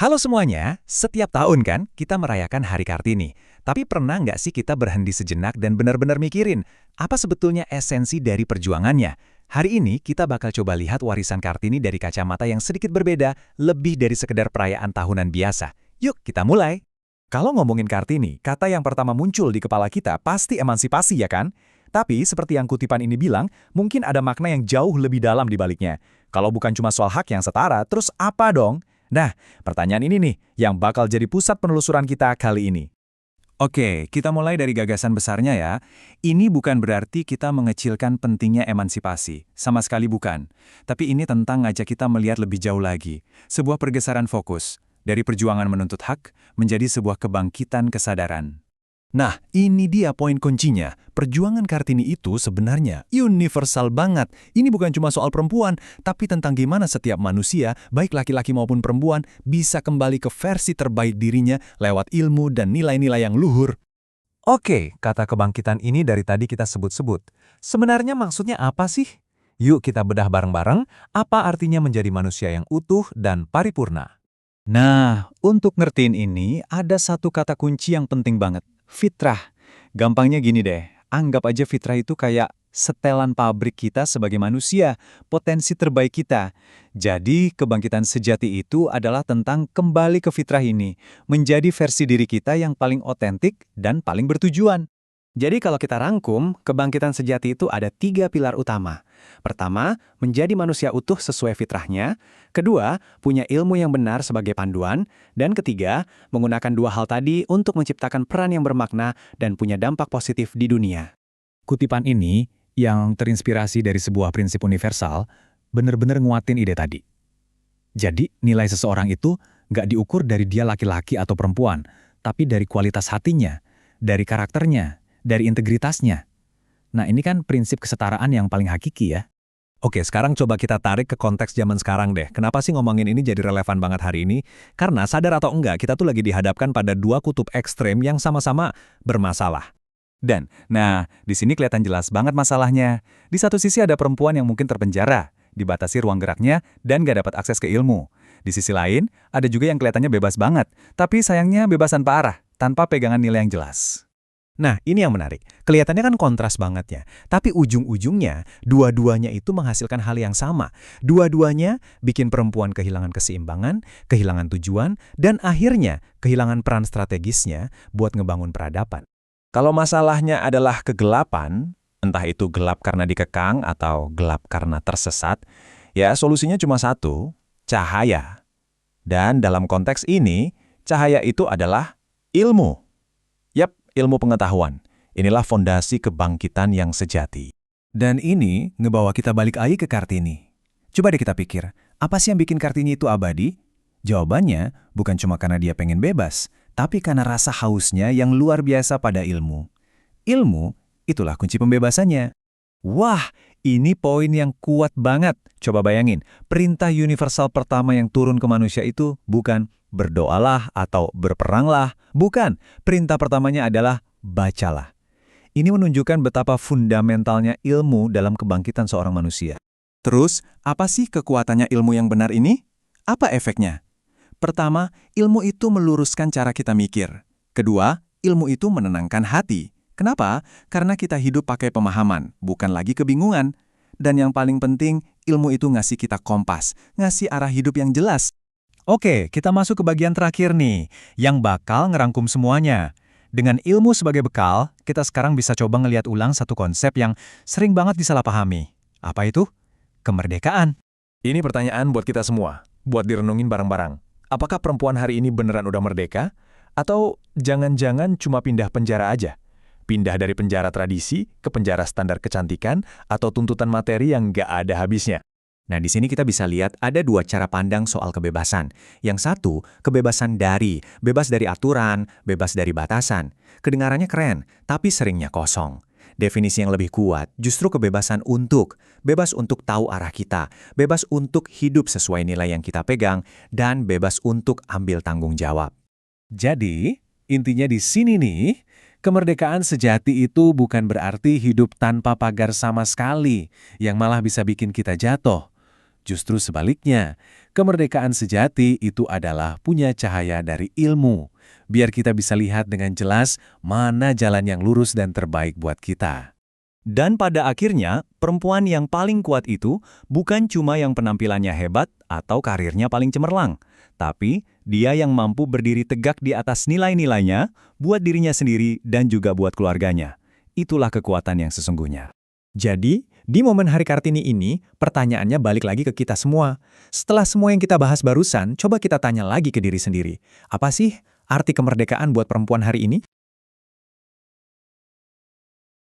Halo semuanya, setiap tahun kan kita merayakan Hari Kartini. Tapi pernah nggak sih kita berhenti sejenak dan benar-benar mikirin apa sebetulnya esensi dari perjuangannya? Hari ini kita bakal coba lihat warisan Kartini dari kacamata yang sedikit berbeda, lebih dari sekedar perayaan tahunan biasa. Yuk kita mulai! Kalau ngomongin Kartini, kata yang pertama muncul di kepala kita pasti emansipasi ya kan? Tapi seperti yang kutipan ini bilang, mungkin ada makna yang jauh lebih dalam di baliknya. Kalau bukan cuma soal hak yang setara, terus apa dong? Nah, pertanyaan ini nih yang bakal jadi pusat penelusuran kita kali ini. Oke, kita mulai dari gagasan besarnya ya. Ini bukan berarti kita mengecilkan pentingnya emansipasi. Sama sekali bukan. Tapi ini tentang ngajak kita melihat lebih jauh lagi. Sebuah pergeseran fokus. Dari perjuangan menuntut hak, menjadi sebuah kebangkitan kesadaran. Nah, ini dia poin kuncinya. Perjuangan Kartini itu sebenarnya universal banget. Ini bukan cuma soal perempuan, tapi tentang gimana setiap manusia, baik laki-laki maupun perempuan, bisa kembali ke versi terbaik dirinya lewat ilmu dan nilai-nilai yang luhur. Oke, kata kebangkitan ini dari tadi kita sebut-sebut. Sebenarnya maksudnya apa sih? Yuk kita bedah bareng-bareng, apa artinya menjadi manusia yang utuh dan paripurna. Nah, untuk ngertiin ini, ada satu kata kunci yang penting banget. Fitrah. Gampangnya gini deh, anggap aja fitrah itu kayak setelan pabrik kita sebagai manusia, potensi terbaik kita. Jadi, kebangkitan sejati itu adalah tentang kembali ke fitrah ini, menjadi versi diri kita yang paling otentik dan paling bertujuan. Jadi kalau kita rangkum, kebangkitan sejati itu ada 3 pilar utama. Pertama, menjadi manusia utuh sesuai fitrahnya. Kedua, punya ilmu yang benar sebagai panduan. Dan ketiga, menggunakan 2 hal tadi untuk menciptakan peran yang bermakna dan punya dampak positif di dunia. Kutipan ini, yang terinspirasi dari sebuah prinsip universal, benar-benar nguatin ide tadi. Jadi, nilai seseorang itu nggak diukur dari dia laki-laki atau perempuan, tapi dari kualitas hatinya, dari karakternya, dari integritasnya. Nah, ini kan prinsip kesetaraan yang paling hakiki ya. Oke, sekarang coba kita tarik ke konteks zaman sekarang deh. Kenapa sih ngomongin ini jadi relevan banget hari ini? Karena sadar atau enggak, kita tuh lagi dihadapkan pada 2 kutub ekstrem yang sama-sama bermasalah. Dan, nah, di sini kelihatan jelas banget masalahnya. Di satu sisi ada perempuan yang mungkin terpenjara, dibatasi ruang geraknya, dan gak dapat akses ke ilmu. Di sisi lain, ada juga yang kelihatannya bebas banget, tapi sayangnya bebasan parah, tanpa pegangan nilai yang jelas. Nah, ini yang menarik. Kelihatannya kan kontras banget ya. Tapi ujung-ujungnya, dua-duanya itu menghasilkan hal yang sama. Dua-duanya bikin perempuan kehilangan keseimbangan, kehilangan tujuan, dan akhirnya kehilangan peran strategisnya buat ngebangun peradaban. Kalau masalahnya adalah kegelapan, entah itu gelap karena dikekang atau gelap karena tersesat, ya solusinya cuma satu, cahaya. Dan dalam konteks ini, cahaya itu adalah ilmu. Yap, ilmu pengetahuan. Inilah fondasi kebangkitan yang sejati. Dan ini ngebawa kita balik lagi ke Kartini. Coba deh kita pikir, apa sih yang bikin Kartini itu abadi? Jawabannya bukan cuma karena dia pengen bebas, tapi karena rasa hausnya yang luar biasa pada ilmu. Ilmu, itulah kunci pembebasannya. Wah, ini poin yang kuat banget. Coba bayangin, perintah universal pertama yang turun ke manusia itu bukan berdoalah atau berperanglah. Bukan, perintah pertamanya adalah bacalah. Ini menunjukkan betapa fundamentalnya ilmu dalam kebangkitan seorang manusia. Terus, apa sih kekuatannya ilmu yang benar ini? Apa efeknya? Pertama, ilmu itu meluruskan cara kita mikir. Kedua, ilmu itu menenangkan hati. Kenapa? Karena kita hidup pakai pemahaman, bukan lagi kebingungan. Dan yang paling penting, ilmu itu ngasih kita kompas, ngasih arah hidup yang jelas. Oke, kita masuk ke bagian terakhir nih, yang bakal ngerangkum semuanya. Dengan ilmu sebagai bekal, kita sekarang bisa coba ngeliat ulang satu konsep yang sering banget disalahpahami. Apa itu? Kemerdekaan. Ini pertanyaan buat kita semua, buat direnungin bareng-bareng. Apakah perempuan hari ini beneran udah merdeka? Atau jangan-jangan cuma pindah penjara aja? Pindah dari penjara tradisi ke penjara standar kecantikan atau tuntutan materi yang nggak ada habisnya? Nah, di sini kita bisa lihat ada 2 cara pandang soal kebebasan. Yang satu, kebebasan bebas dari aturan, bebas dari batasan. Kedengarannya keren, tapi seringnya kosong. Definisi yang lebih kuat justru kebebasan untuk, bebas untuk tahu arah kita, bebas untuk hidup sesuai nilai yang kita pegang, dan bebas untuk ambil tanggung jawab. Jadi, intinya di sini nih, kemerdekaan sejati itu bukan berarti hidup tanpa pagar sama sekali, yang malah bisa bikin kita jatuh. Justru sebaliknya, kemerdekaan sejati itu adalah punya cahaya dari ilmu, biar kita bisa lihat dengan jelas mana jalan yang lurus dan terbaik buat kita. Dan pada akhirnya, perempuan yang paling kuat itu bukan cuma yang penampilannya hebat atau karirnya paling cemerlang, tapi dia yang mampu berdiri tegak di atas nilai-nilainya, buat dirinya sendiri dan juga buat keluarganya. Itulah kekuatan yang sesungguhnya. Jadi, di momen Hari Kartini ini, pertanyaannya balik lagi ke kita semua. Setelah semua yang kita bahas barusan, coba kita tanya lagi ke diri sendiri. Apa sih arti kemerdekaan buat perempuan hari ini?